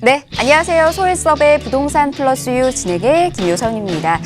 네, 안녕하세요. 소일섭의 부동산 플러스 유 진행의 김효선입니다.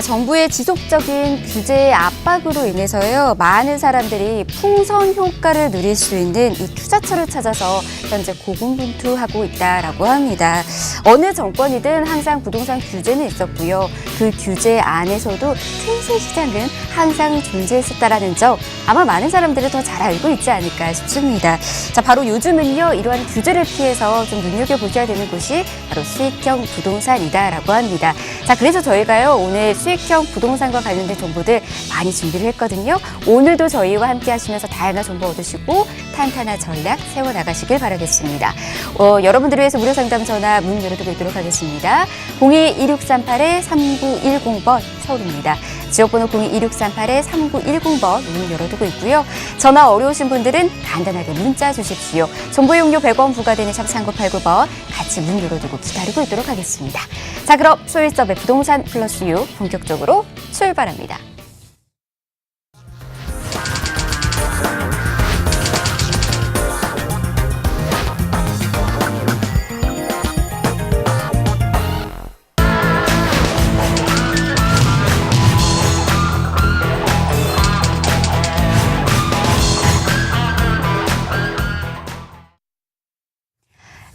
정부의 지속적인 규제 압박으로 인해서요, 많은 사람들이 풍선 효과를 누릴 수 있는 이 투자처를 찾아서 현재 고군분투하고 있다라고 합니다. 어느 정권이든 항상 부동산 규제는 있었고요. 그 규제 안에서도 틈새 시장은 항상 존재했었다라는 점 아마 많은 사람들이 더 잘 알고 있지 않을까 싶습니다. 자, 바로 요즘은요, 이러한 규제를 피해서 좀 눈여겨보셔야 되는 곳이 바로 수익형 부동산이다라고 합니다. 자, 그래서 저희가요, 오늘 수익형 부동산과 관련된 정보들 많이 준비를 했거든요. 오늘도 저희와 함께 하시면서 다양한 정보 얻으시고 탄탄한 전략 세워나가시길 바라겠습니다. 여러분들을 위해서 무료 상담 전화 문 열어두고 있도록 하겠습니다. 02-2638-3910번 서울입니다. 지역번호 02-2638-3910번 문 열어두고 있고요. 전화 어려우신 분들은 간단하게 문자 주십시오. 정보 이용료 100원 부과되는 샵 3989번 같이 문 열어두고 기다리고 있도록 하겠습니다. 자, 그럼 소일섭의 부동산 플러스 유 본격적으로 출발합니다.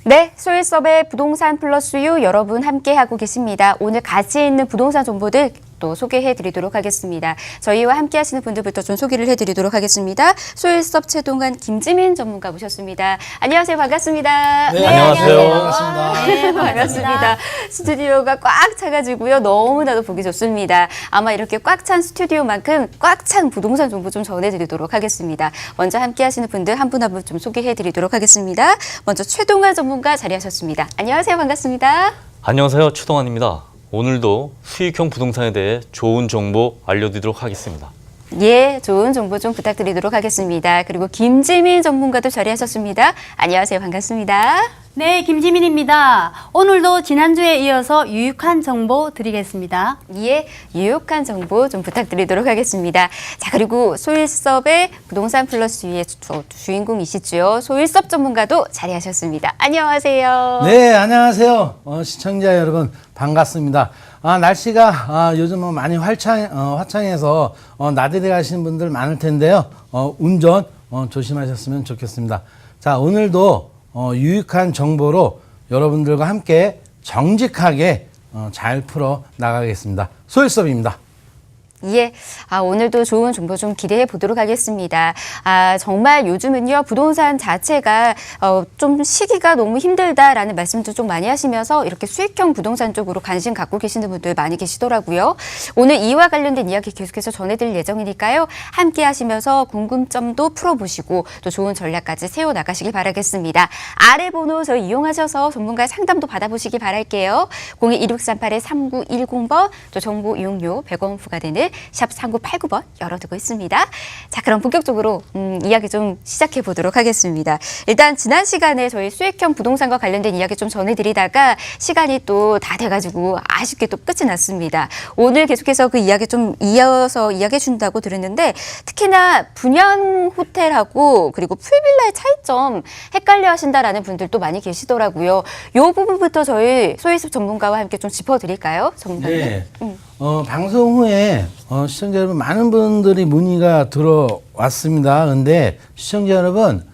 네, 소일섭의 부동산 플러스 유 여러분 함께하고 계십니다. 오늘 가치 있는 부동산 정보들 또 소개해드리도록 하겠습니다. 저희와 함께 하시는 분들부터 좀 소개를 해드리도록 하겠습니다. 소일섭 최동환 김지민 전문가 모셨습니다. 안녕하세요. 반갑습니다. 네, 안녕하세요. 반갑습니다. 네, 반갑습니다. 스튜디오가 꽉 차가지고요. 너무나도 보기 좋습니다. 아마 이렇게 꽉 찬 스튜디오만큼 꽉 찬 부동산 정보 좀 전해드리도록 하겠습니다. 먼저 함께 하시는 분들 한 분 한 분 좀 소개해드리도록 하겠습니다. 먼저 최동환 전문가 자리하셨습니다. 안녕하세요. 반갑습니다. 안녕하세요. 최동환입니다. 오늘도 수익형 부동산에 대해 좋은 정보 알려드리도록 하겠습니다. 예, 좋은 정보 좀 부탁드리도록 하겠습니다. 그리고 김지민 전문가도 자리하셨습니다. 안녕하세요. 반갑습니다. 네, 김지민입니다. 오늘도 지난주에 이어서 유익한 정보 드리겠습니다. 예, 유익한 정보 좀 부탁드리도록 하겠습니다. 자, 그리고 소일섭의 부동산 플러스 유의 주인공이시죠. 소일섭 전문가도 자리하셨습니다. 안녕하세요. 네, 안녕하세요. 시청자 여러분 반갑습니다. 날씨가 요즘은 많이 화창해서 나들이 가시는 분들 많을 텐데요. 운전 조심하셨으면 좋겠습니다. 자, 오늘도 유익한 정보로 여러분들과 함께 정직하게 잘 풀어 나가겠습니다. 소일섭입니다. 예, 오늘도 좋은 정보 좀 기대해 보도록 하겠습니다. 정말 요즘은요, 부동산 자체가 좀 시기가 너무 힘들다라는 말씀도 좀 많이 하시면서 이렇게 수익형 부동산 쪽으로 관심 갖고 계시는 분들 많이 계시더라고요. 오늘 이와 관련된 이야기 계속해서 전해드릴 예정이니까요. 함께 하시면서 궁금점도 풀어보시고 또 좋은 전략까지 세워나가시길 바라겠습니다. 아래 번호 저희 이용하셔서 전문가의 상담도 받아보시기 바랄게요. 02-2638-3910번 또 정보 이용료 100원 부과되는 샵 3989번 열어두고 있습니다. 자, 그럼 본격적으로 이야기 좀 시작해 보도록 하겠습니다. 일단 지난 시간에 저희 수익형 부동산과 관련된 이야기 좀 전해드리다가 시간이 또 다 돼가지고 아쉽게 또 끝이 났습니다. 오늘 계속해서 그 이야기 좀 이어서 이야기해 준다고 들었는데 특히나 분양 호텔하고 그리고 풀빌라의 차이점 헷갈려 하신다라는 분들도 많이 계시더라고요. 이 부분부터 저희 소일섭 전문가와 함께 좀 짚어드릴까요? 전문가님. 네. 방송 후에 시청자 여러분 많은 분들이 문의가 들어왔습니다. 근데 시청자 여러분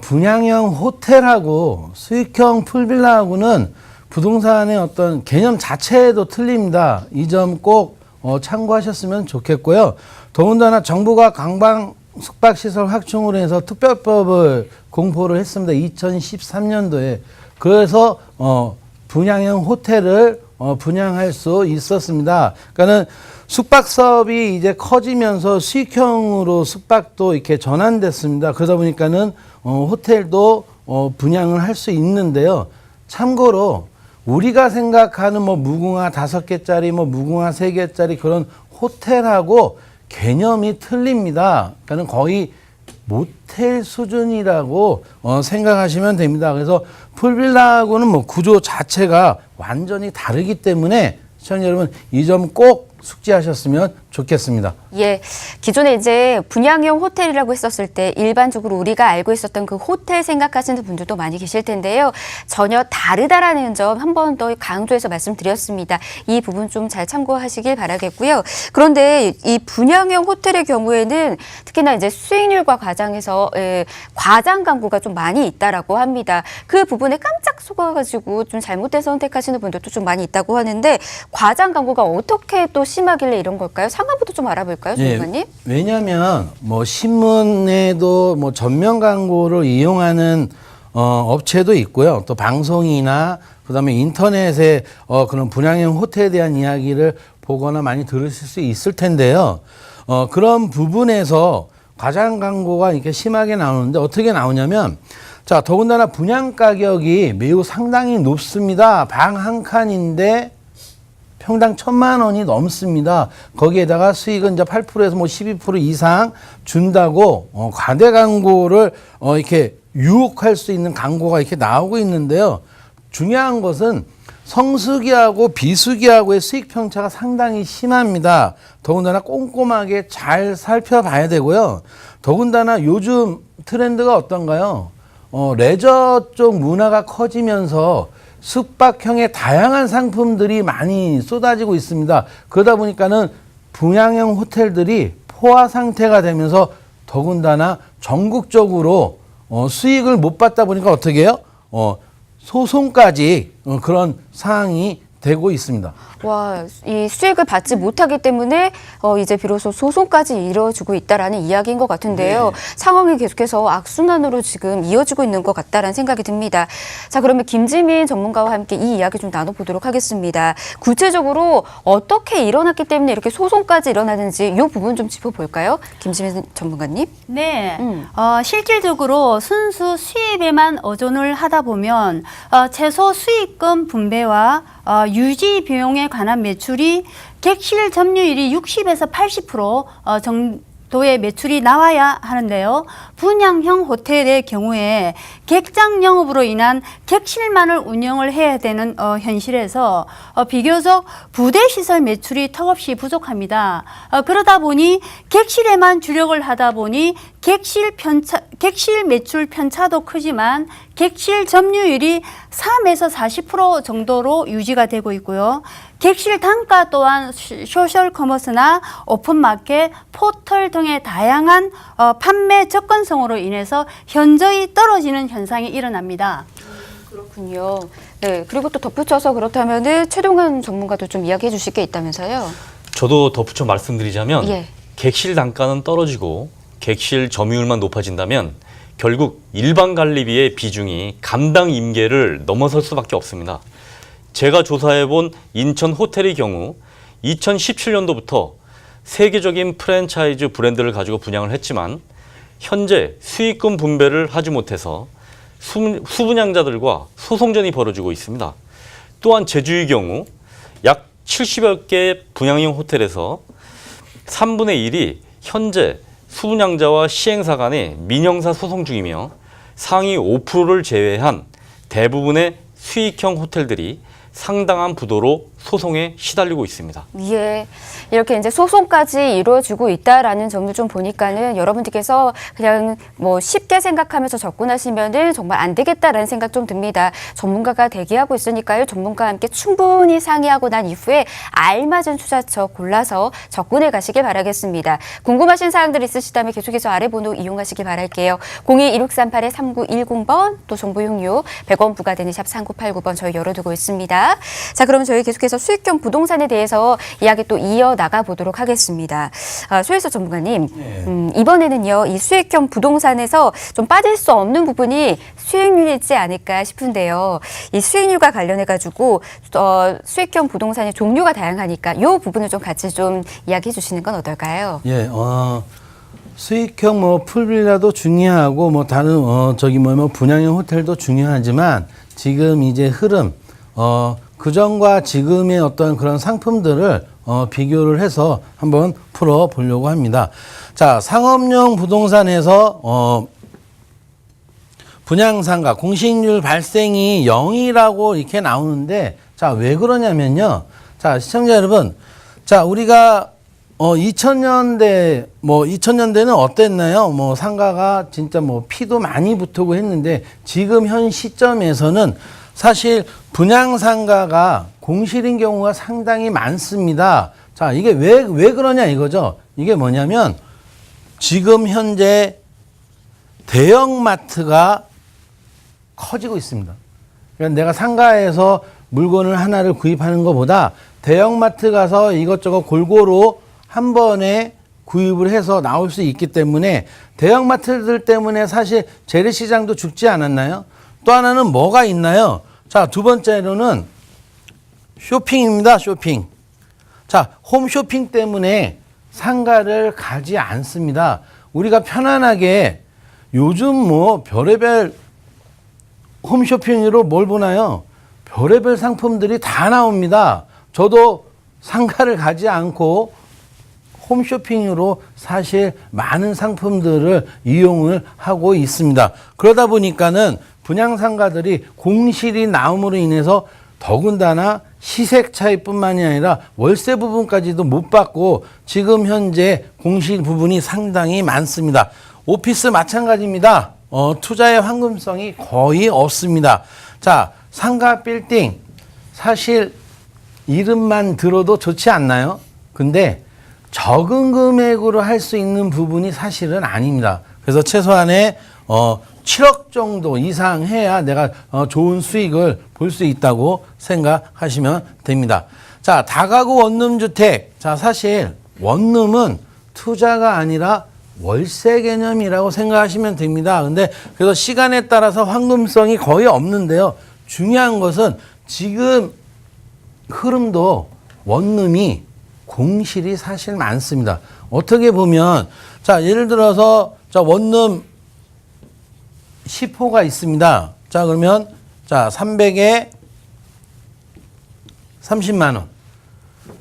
분양형 호텔하고 수익형 풀빌라하고는 부동산의 어떤 개념 자체도 틀립니다. 이 점 꼭 참고하셨으면 좋겠고요. 더군다나 정부가 강방 숙박시설 확충으로 해서 특별법을 공포를 했습니다. 2013년도에. 그래서 분양형 호텔을 분양할 수 있었습니다. 그러니까는 숙박 사업이 이제 커지면서 수익형으로 숙박도 이렇게 전환됐습니다. 그러다 보니까는 호텔도 분양을 할 수 있는데요. 참고로 우리가 생각하는 무궁화 5개짜리, 무궁화 3개짜리 그런 호텔하고 개념이 틀립니다. 그러니까는 거의 모텔 수준이라고 생각하시면 됩니다. 그래서 풀빌라하고는 구조 자체가 완전히 다르기 때문에 시청자 여러분 이 점 꼭 숙지하셨으면 좋겠습니다. 예, 기존에 이제 분양형 호텔이라고 했었을 때 일반적으로 우리가 알고 있었던 그 호텔 생각하시는 분들도 많이 계실 텐데요. 전혀 다르다라는 점 한 번 더 강조해서 말씀드렸습니다. 이 부분 좀 잘 참고하시길 바라겠고요. 그런데 이 분양형 호텔의 경우에는 특히나 이제 수익률과 과장에서 과장 광고가 좀 많이 있다라고 합니다. 그 부분에 깜짝 속아가지고 좀 잘못된 선택하시는 분들도 좀 많이 있다고 하는데 과장 광고가 어떻게 또 심하길래 이런 걸까요? 상황부터 좀 알아볼까요, 전문가님? 왜냐하면 뭐 신문에도 뭐 전면 광고를 이용하는 업체도 있고요. 또 방송이나 그다음에 인터넷에 그런 분양형 호텔에 대한 이야기를 보거나 많이 들으실 수 있을 텐데요. 그런 부분에서 과장 광고가 이렇게 심하게 나오는데 어떻게 나오냐면 자, 더군다나 분양 가격이 매우 상당히 높습니다. 방 한 칸인데 평당 1,000만 원이 넘습니다. 거기에다가 수익은 이제 8%에서 뭐 12% 이상 준다고 과대 광고를 이렇게 유혹할 수 있는 광고가 이렇게 나오고 있는데요. 중요한 것은 성수기하고 비수기하고의 수익 편차가 상당히 심합니다. 더군다나 꼼꼼하게 잘 살펴봐야 되고요. 더군다나 요즘 트렌드가 어떤가요? 레저 쪽 문화가 커지면서 숙박형의 다양한 상품들이 많이 쏟아지고 있습니다. 그러다 보니까는 분양형 호텔들이 포화 상태가 되면서 더군다나 전국적으로 수익을 못 받다 보니까 어떻게 해요? 소송까지 그런 상황이 되고 있습니다. 와, 이 수익을 받지 못하기 때문에 이제 비로소 소송까지 이뤄지고 있다라는 이야기인 것 같은데요. 상황이 계속해서 악순환으로 지금 이어지고 있는 것 같다라는 생각이 듭니다. 자, 그러면 김지민 전문가와 함께 이 이야기 좀 나눠보도록 하겠습니다. 구체적으로 어떻게 일어났기 때문에 이렇게 소송까지 일어나는지 이 부분 좀 짚어볼까요? 김지민 전문가님. 네, 실질적으로 순수 수입에만 의존을 하다 보면 최소 수익금 분배와 유지 비용에 관한 매출이 객실 점유율이 60에서 80% 정도의 매출이 나와야 하는데요. 분양형 호텔의 경우에 객장 영업으로 인한 객실만을 운영을 해야 되는 현실에서 비교적 부대 시설 매출이 턱없이 부족합니다. 그러다 보니 객실에만 주력을 하다 보니 객실 매출 편차도 크지만 객실 점유율이 3에서 40% 정도로 유지가 되고 있고요. 객실 단가 또한 소셜 커머스나 오픈마켓, 포털 등의 다양한 판매 접근성으로 인해서 현저히 떨어지는 현상이 일어납니다. 그렇군요. 네, 그리고 또 덧붙여서 그렇다면은 최동환 전문가도 좀 이야기해 주실 게 있다면서요? 저도 덧붙여 말씀드리자면 예. 객실 단가는 떨어지고 객실 점유율만 높아진다면 결국 일반 관리비의 비중이 감당 임계를 넘어설 수밖에 없습니다. 제가 조사해본 인천 호텔의 경우 2017년도부터 세계적인 프랜차이즈 브랜드를 가지고 분양을 했지만 현재 수익금 분배를 하지 못해서 수분양자들과 소송전이 벌어지고 있습니다. 또한 제주의 경우 약 70여 개 분양형 호텔에서 3분의 1이 현재 수분양자와 시행사 간의 민형사 소송 중이며 상위 5%를 제외한 대부분의 수익형 호텔들이 상당한 부도로 소송에 시달리고 있습니다. 예, 이렇게 이제 소송까지 이루어지고 있다라는 점을 좀 보니까는 여러분들께서 그냥 뭐 쉽게 생각하면서 접근하시면은 정말 안 되겠다라는 생각 좀 듭니다. 전문가가 대기하고 있으니까요. 전문가와 함께 충분히 상의하고 난 이후에 알맞은 투자처 골라서 접근해 가시길 바라겠습니다. 궁금하신 사항들 있으시다면 계속해서 아래 번호 이용하시길 바랄게요. 02-1638-3910번 또 정보 이용료 100원 부과되는 샵 3989번 저희 열어두고 있습니다. 자, 그럼 저희 계속해서 수익형 부동산에 대해서 이야기 또 이어나가 보도록 하겠습니다. 소혜서 전문가님, 이번에는요, 이 수익형 부동산에서 좀 빠질 수 없는 부분이 수익률이지 않을까 싶은데요. 이 수익률과 관련해가지고 수익형 부동산의 종류가 다양하니까 이 부분을 좀 같이 좀 이야기해 주시는 건 어떨까요? 예, 수익형 뭐 풀빌라도 중요하고 뭐 다른 분양형 호텔도 중요하지만 지금 이제 흐름 그전과 지금의 어떤 그런 상품들을 비교를 해서 한번 풀어보려고 합니다. 자, 상업용 부동산에서 분양상가 공시익률 발생이 0이라고 이렇게 나오는데 자, 왜 그러냐면요. 자, 시청자 여러분, 자, 우리가 2000년대는 어땠나요? 뭐 상가가 진짜 뭐 피도 많이 붙고 했는데 지금 현 시점에서는 사실 분양 상가가 공실인 경우가 상당히 많습니다. 자, 이게 왜 그러냐 이거죠. 이게 뭐냐면 지금 현재 대형마트가 커지고 있습니다. 그러니까 내가 상가에서 물건을 하나를 구입하는 것보다 대형마트 가서 이것저것 골고루 한 번에 구입을 해서 나올 수 있기 때문에 대형마트들 때문에 사실 재래시장도 죽지 않았나요? 또 하나는 뭐가 있나요? 자, 두 번째로는 쇼핑입니다. 쇼핑. 자, 홈쇼핑 때문에 상가를 가지 않습니다. 우리가 편안하게 요즘 뭐 별의별 홈쇼핑으로 뭘 보나요? 별의별 상품들이 다 나옵니다. 저도 상가를 가지 않고 홈쇼핑으로 사실 많은 상품들을 이용을 하고 있습니다. 그러다 보니까는 분양상가들이 공실이 나옴으로 인해서 더군다나 시세 차이뿐만이 아니라 월세 부분까지도 못 받고 지금 현재 공실 부분이 상당히 많습니다. 오피스 마찬가지입니다. 투자의 황금성이 거의 없습니다. 자, 상가 빌딩 사실 이름만 들어도 좋지 않나요? 근데 적은 금액으로 할 수 있는 부분이 사실은 아닙니다. 그래서 최소한의 7억 정도 이상 해야 내가 좋은 수익을 볼 수 있다고 생각하시면 됩니다. 자, 다가구 원룸주택. 자, 사실 원룸은 투자가 아니라 월세 개념이라고 생각하시면 됩니다. 근데 그래서 시간에 따라서 황금성이 거의 없는데요. 중요한 것은 지금 흐름도 원룸이 공실이 사실 많습니다. 어떻게 보면 자, 예를 들어서 자, 원룸 10호가 있습니다. 자, 그러면 자, 300에 30만 원.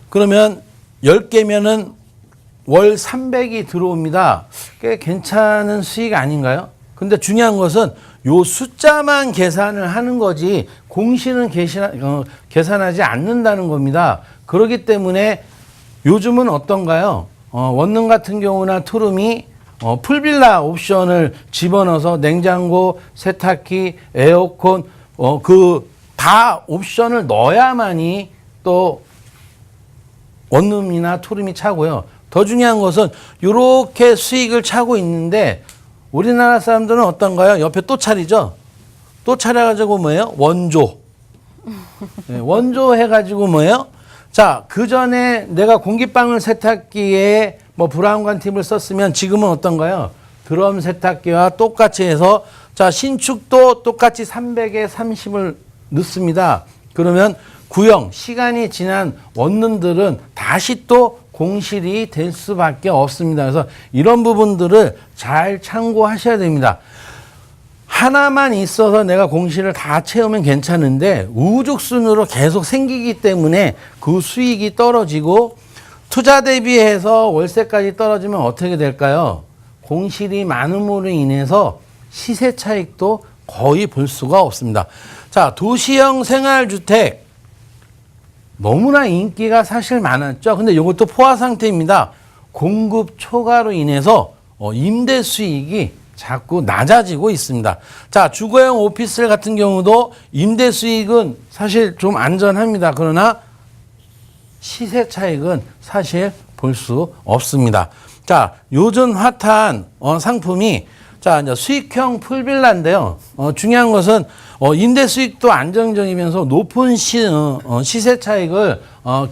그러면 10개면은 월 300이 들어옵니다. 꽤 괜찮은 수익 아닌가요? 근데 중요한 것은 요 숫자만 계산을 하는 거지 공실은 계산하지 않는다는 겁니다. 그렇기 때문에 요즘은 어떤가요? 원룸 같은 경우나 투룸이 풀빌라 옵션을 집어넣어서 냉장고, 세탁기, 에어컨 다 옵션을 넣어야만이 또 원룸이나 투룸이 차고요. 더 중요한 것은 이렇게 수익을 차고 있는데 우리나라 사람들은 어떤가요? 옆에 또 차리죠? 또 차려가지고 뭐예요? 원조. 네, 원조 해가지고 뭐예요? 자, 그 전에 내가 공기방울 세탁기에 뭐 브라운관 팁을 썼으면 지금은 어떤가요? 드럼 세탁기와 똑같이 해서 자, 신축도 똑같이 300에 30을 넣습니다. 그러면 구형, 시간이 지난 원룸들은 다시 또 공실이 될 수밖에 없습니다. 그래서 이런 부분들을 잘 참고하셔야 됩니다. 하나만 있어서 내가 공실을 다 채우면 괜찮은데 우죽순으로 계속 생기기 때문에 그 수익이 떨어지고 투자 대비해서 월세까지 떨어지면 어떻게 될까요? 공실이 많음으로 인해서 시세 차익도 거의 볼 수가 없습니다. 자, 도시형 생활주택 너무나 인기가 사실 많았죠. 근데 이것도 포화 상태입니다. 공급 초과로 인해서 임대 수익이 자꾸 낮아지고 있습니다. 자, 주거용 오피스 같은 경우도 임대 수익은 사실 좀 안전합니다. 그러나 시세 차익은 사실 볼 수 없습니다. 자, 요즘 핫한 상품이 자, 이제 수익형 풀빌라인데요. 중요한 것은 임대 수익도 안정적이면서 높은 시세 차익을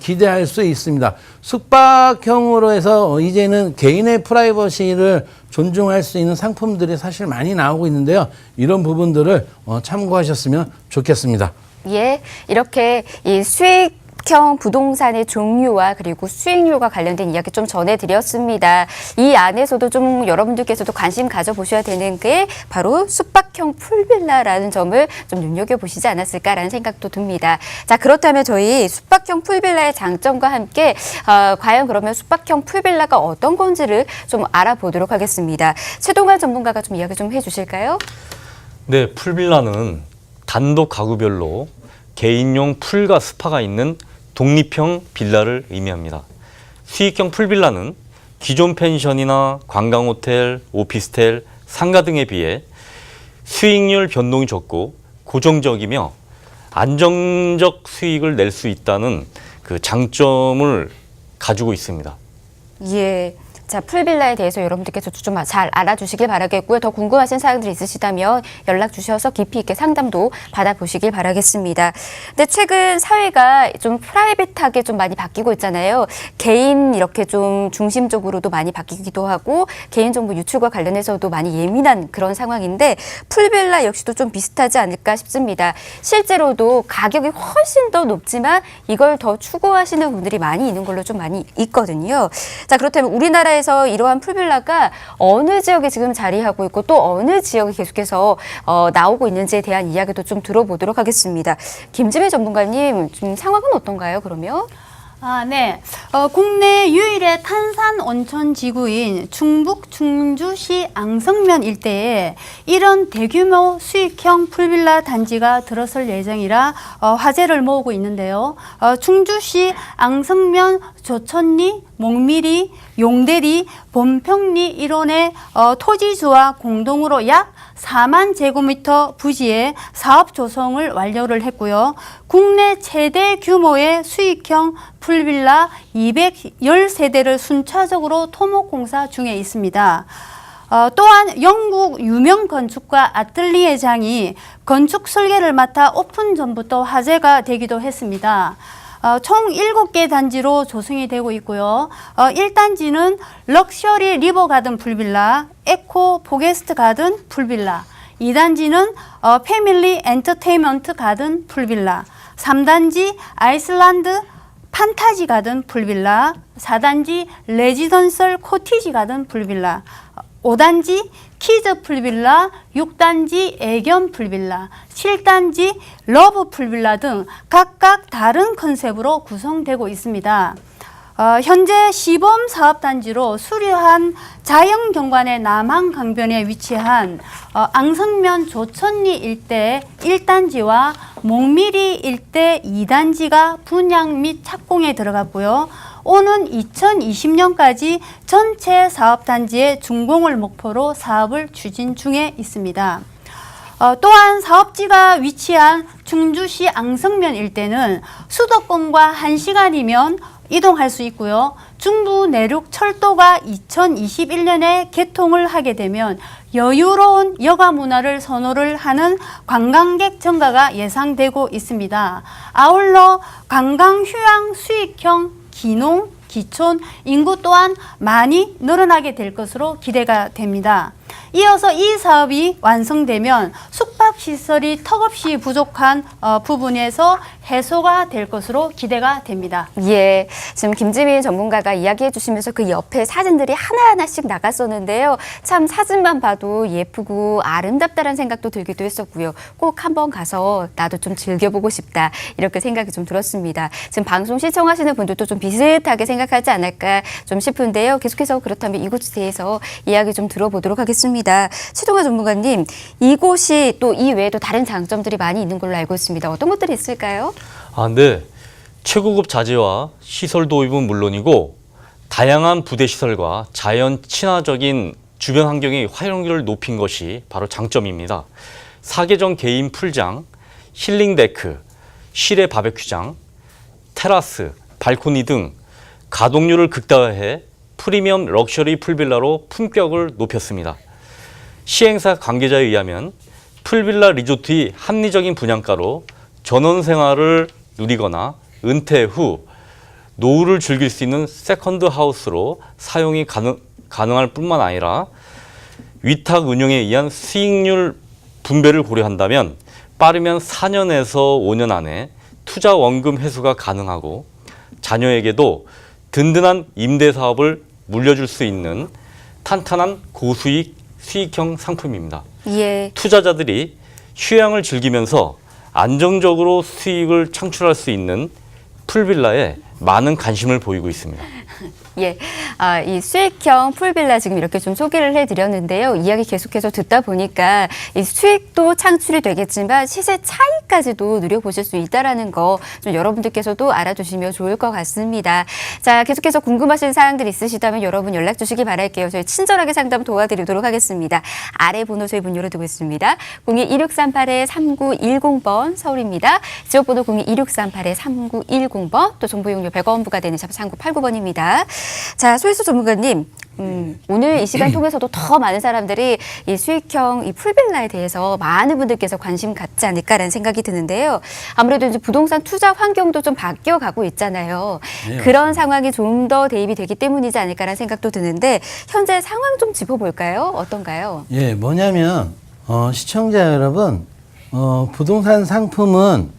기대할 수 있습니다. 숙박형으로 해서 이제는 개인의 프라이버시를 존중할 수 있는 상품들이 사실 많이 나오고 있는데요. 이런 부분들을 참고하셨으면 좋겠습니다. 예, 이렇게 이 수익형 부동산의 종류와 그리고 수익률과 관련된 이야기 좀 전해드렸습니다. 이 안에서도 좀 여러분들께서도 관심 가져보셔야 되는 게 바로 숙박형 풀빌라라는 점을 좀 눈여겨보시지 않았을까라는 생각도 듭니다. 자, 그렇다면 저희 숙박형 풀빌라의 장점과 함께 과연 그러면 숙박형 풀빌라가 어떤 건지를 좀 알아보도록 하겠습니다. 최동환 전문가가 좀 이야기 좀 해주실까요? 네, 풀빌라는 단독 가구별로 개인용 풀과 스파가 있는 독립형 빌라를 의미합니다. 수익형 풀빌라는 기존 펜션이나 관광호텔, 오피스텔, 상가 등에 비해 수익률 변동이 적고 고정적이며 안정적 수익을 낼 수 있다는 그 장점을 가지고 있습니다. 예. 자, 풀빌라에 대해서 여러분들께서 좀 잘 알아주시길 바라겠고요. 더 궁금하신 사항들이 있으시다면 연락 주셔서 깊이 있게 상담도 받아보시길 바라겠습니다. 근데 최근 사회가 좀 프라이빗하게 좀 많이 바뀌고 있잖아요. 개인 이렇게 좀 중심적으로도 많이 바뀌기도 하고 개인정보 유출과 관련해서도 많이 예민한 그런 상황인데 풀빌라 역시도 좀 비슷하지 않을까 싶습니다. 실제로도 가격이 훨씬 더 높지만 이걸 더 추구하시는 분들이 많이 있는 걸로 좀 많이 있거든요. 자, 그렇다면 우리나라에서 이러한 풀빌라가 어느 지역에 지금 자리하고 있고 또 어느 지역이 계속해서 나오고 있는지에 대한 이야기도 좀 들어보도록 하겠습니다. 김지민 전문가님, 좀 상황은 어떤가요, 그러면? 네. 국내 유일의 탄산 온천 지구인 충북 충주시 앙성면 일대에 이런 대규모 수익형 풀빌라 단지가 들어설 예정이라 화제를 모으고 있는데요. 충주시 앙성면 조천리, 목미리, 용대리, 본평리 일원의 토지주와 공동으로 약 4만 제곱미터 부지에 사업 조성을 완료를 했고요. 국내 최대 규모의 수익형 풀빌라 210세대를 순차적으로 토목공사 중에 있습니다. 또한 영국 유명 건축가 아틀리에장이 건축 설계를 맡아 오픈 전부터 화제가 되기도 했습니다. 총 7개 단지로 조성이 되고 있고요. 1단지는 럭셔리 리버 가든 풀빌라, 에코 포게스트 가든 풀빌라, 2단지는 패밀리 엔터테인먼트 가든 풀빌라, 3단지 아이슬란드 판타지 가든 풀빌라, 4단지 레지던셜 코티지 가든 풀빌라, 5단지 키즈 풀빌라, 6단지 애견 풀빌라, 7단지 러브 풀빌라 등 각각 다른 컨셉으로 구성되고 있습니다. 현재 시범 사업단지로 수려한 자연경관의 남한 강변에 위치한 앙성면 조천리 일대 1단지와 목미리 일대 2단지가 분양 및 착공에 들어갔고요. 오는 2020년까지 전체 사업단지의 준공을 목표로 사업을 추진 중에 있습니다. 또한 사업지가 위치한 충주시 앙성면 일대는 수도권과 1시간이면 이동할 수 있고요. 중부 내륙 철도가 2021년에 개통을 하게 되면 여유로운 여가 문화를 선호를 하는 관광객 증가가 예상되고 있습니다. 아울러 관광 휴양 수익형 기농, 기촌, 인구 또한 많이 늘어나게 될 것으로 기대가 됩니다. 이어서 이 사업이 완성되면 숙박시설이 턱없이 부족한 부분에서 해소가 될 것으로 기대가 됩니다. 예, 지금 김지민 전문가가 이야기해 주시면서 그 옆에 사진들이 하나하나씩 나갔었는데요. 참 사진만 봐도 예쁘고 아름답다는 생각도 들기도 했었고요. 꼭 한번 가서 나도 좀 즐겨보고 싶다 이렇게 생각이 좀 들었습니다. 지금 방송 시청하시는 분들도 좀 비슷하게 생각하지 않을까 좀 싶은데요. 계속해서 그렇다면 이곳에 대해서 이야기 좀 들어보도록 하겠습니다. 최동화 전문가님, 이곳이 또 이 외에도 다른 장점들이 많이 있는 걸로 알고 있습니다. 어떤 것들이 있을까요? 네. 최고급 자재와 시설 도입은 물론이고 다양한 부대 시설과 자연 친화적인 주변 환경의 활용도를 높인 것이 바로 장점입니다. 사계정 개인 풀장, 힐링 데크, 실내 바베큐장, 테라스, 발코니 등 가동률을 극대화해 프리미엄 럭셔리 풀빌라로 품격을 높였습니다. 시행사 관계자에 의하면 풀빌라 리조트의 합리적인 분양가로 전원생활을 누리거나 은퇴 후 노후를 즐길 수 있는 세컨드 하우스로 사용이 가능할 뿐만 아니라 위탁 운영에 의한 수익률 분배를 고려한다면 빠르면 4년에서 5년 안에 투자 원금 회수가 가능하고 자녀에게도 든든한 임대 사업을 물려줄 수 있는 탄탄한 고수익 수익형 상품입니다. 예. 투자자들이 휴양을 즐기면서 안정적으로 수익을 창출할 수 있는 풀빌라에 많은 관심을 보이고 있습니다. 예, 이 수익형 풀빌라 지금 이렇게 좀 소개를 해드렸는데요. 이야기 계속해서 듣다 보니까 이 수익도 창출이 되겠지만 시세 차이까지도 누려보실 수 있다라는 거 좀 여러분들께서도 알아두시면 좋을 것 같습니다. 자, 계속해서 궁금하신 사항들 있으시다면 여러분 연락 주시기 바랄게요. 저희 친절하게 상담 도와드리도록 하겠습니다. 아래 번호 저희 문 열어두고 있습니다. 02-2638-3910번 서울입니다. 지역번호 02-2638-3910번 또 정보 이용료 100원 부과되는 샵 3989번입니다. 자, 소희수 전문가님, 오늘 이 시간 통해서도 더 많은 사람들이 이 수익형 이 풀빌라에 대해서 많은 분들께서 관심 갖지 않을까라는 생각이 드는데요. 아무래도 이제 부동산 투자 환경도 좀 바뀌어가고 있잖아요. 네, 그런 상황이 좀 더 대입이 되기 때문이지 않을까라는 생각도 드는데 현재 상황 좀 짚어볼까요? 어떤가요? 예, 뭐냐면 시청자 여러분, 부동산 상품은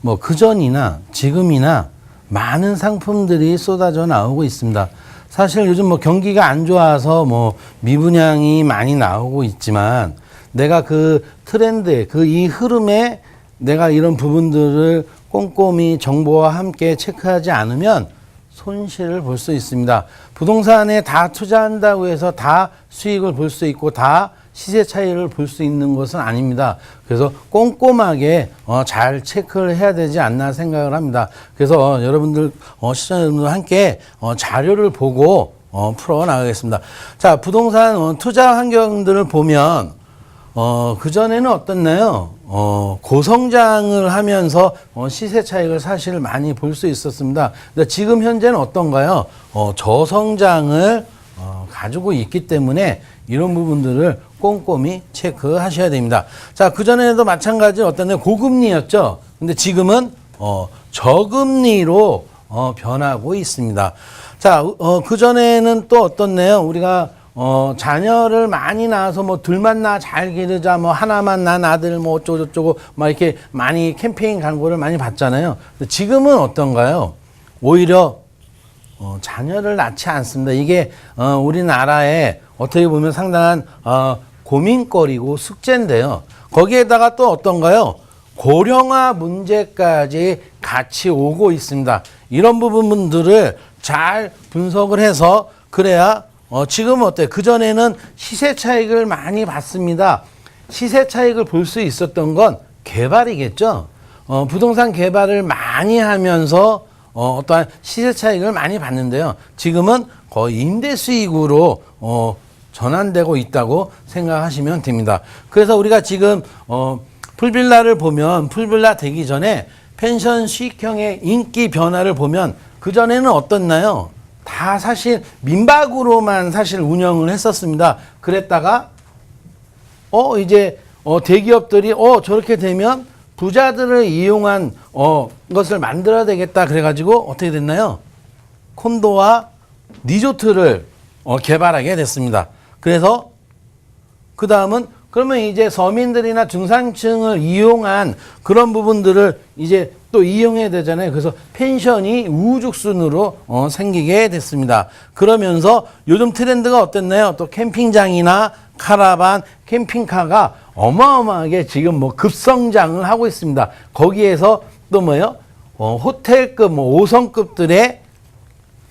뭐 그전이나 지금이나 많은 상품들이 쏟아져 나오고 있습니다. 사실 요즘 뭐 경기가 안 좋아서 뭐 미분양이 많이 나오고 있지만 내가 그 트렌드에 이 흐름에 내가 이런 부분들을 꼼꼼히 정보와 함께 체크하지 않으면 손실을 볼 수 있습니다. 부동산에 다 투자한다고 해서 다 수익을 볼 수 있고 다 시세 차이를 볼 수 있는 것은 아닙니다. 그래서 꼼꼼하게 잘 체크를 해야 되지 않나 생각을 합니다. 그래서 여러분들 시청자분들과 함께 자료를 보고 풀어나가겠습니다. 자, 부동산 투자 환경들을 보면 그전에는 어떻나요? 고성장을 하면서 시세 차익을 사실 많이 볼 수 있었습니다. 근데 지금 현재는 어떤가요? 저성장을 가지고 있기 때문에 이런 부분들을 꼼꼼히 체크하셔야 됩니다. 자, 그전에도 마찬가지로 어떤가요? 고금리였죠. 근데 지금은 저금리로 변하고 있습니다. 자, 그전에는 또 어떻나요? 우리가 자녀를 많이 낳아서 뭐 둘만 낳아 잘 기르자, 뭐 하나만 낳은 아들 뭐 어쩌고저쩌고 막 이렇게 많이 캠페인 광고를 많이 봤잖아요. 근데 지금은 어떤가요? 오히려 자녀를 낳지 않습니다. 이게 우리나라에 어떻게 보면 상당한 고민거리고 숙제인데요. 거기에다가 또 어떤가요? 고령화 문제까지 같이 오고 있습니다. 이런 부분들을 잘 분석을 해서 그래야 지금은 어때요? 그전에는 시세 차익을 많이 봤습니다. 시세 차익을 볼 수 있었던 건 개발이겠죠. 부동산 개발을 많이 하면서 어떠한 시세 차익을 많이 봤는데요. 지금은 거의 임대 수익으로 전환되고 있다고 생각하시면 됩니다. 그래서 우리가 지금 풀빌라를 보면 풀빌라 되기 전에 펜션 수익형의 인기 변화를 보면 그전에는 어떻나요? 다 사실 민박으로만 사실 운영을 했었습니다. 그랬다가 이제 대기업들이 저렇게 되면 부자들을 이용한 것을 만들어야 되겠다 그래가지고 어떻게 됐나요? 콘도와 리조트를 개발하게 됐습니다. 그래서 그 다음은 그러면 이제 서민들이나 중산층을 이용한 그런 부분들을 이제 또 이용해야 되잖아요. 그래서 펜션이 우후죽순으로 생기게 됐습니다. 그러면서 요즘 트렌드가 어땠나요? 또 캠핑장이나 카라반, 캠핑카가 어마어마하게 지금 뭐 급성장을 하고 있습니다. 거기에서 또 뭐예요? 호텔급, 5성급들의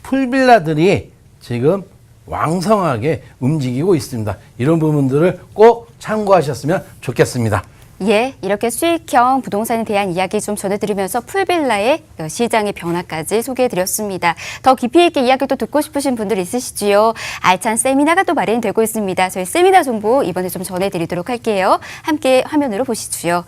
풀빌라들이 지금 왕성하게 움직이고 있습니다. 이런 부분들을 꼭 참고하셨으면 좋겠습니다. 예, 이렇게 수익형 부동산에 대한 이야기 좀 전해드리면서 풀빌라의 시장의 변화까지 소개해드렸습니다. 더 깊이 있게 이야기도 듣고 싶으신 분들 있으시지요? 알찬 세미나가 또 마련되고 있습니다. 저희 세미나 정보 이번에 좀 전해드리도록 할게요. 함께 화면으로 보시죠.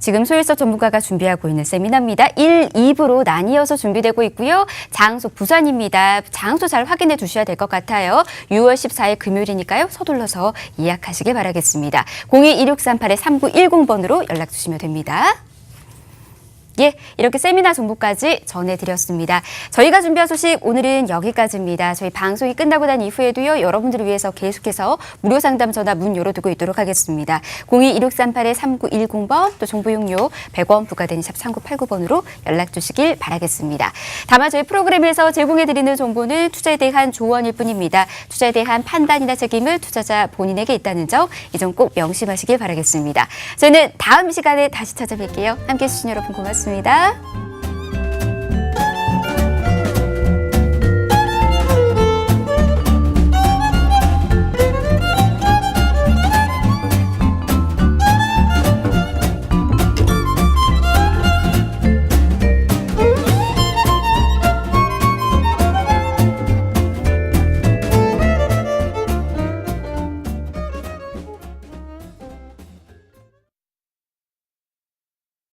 지금 소일서 전문가가 준비하고 있는 세미나입니다. 1, 2부로 나뉘어서 준비되고 있고요. 장소 부산입니다. 장소 잘 확인해 두셔야 될 것 같아요. 6월 14일 금요일이니까요. 서둘러서 예약하시길 바라겠습니다. 02-2638-3910번으로 연락 주시면 됩니다. 예, 이렇게 세미나 정보까지 전해드렸습니다. 저희가 준비한 소식 오늘은 여기까지입니다. 저희 방송이 끝나고 난 이후에도요. 여러분들을 위해서 계속해서 무료 상담 전화 문 열어두고 있도록 하겠습니다. 02-2638-3910번 또 정보 용료 100원 부과되는 샵 3989번으로 연락 주시길 바라겠습니다. 다만 저희 프로그램에서 제공해드리는 정보는 투자에 대한 조언일 뿐입니다. 투자에 대한 판단이나 책임을 투자자 본인에게 있다는 점 이 점 꼭 명심하시길 바라겠습니다. 저는 다음 시간에 다시 찾아뵐게요. 함께해 주신 여러분 고맙습니다.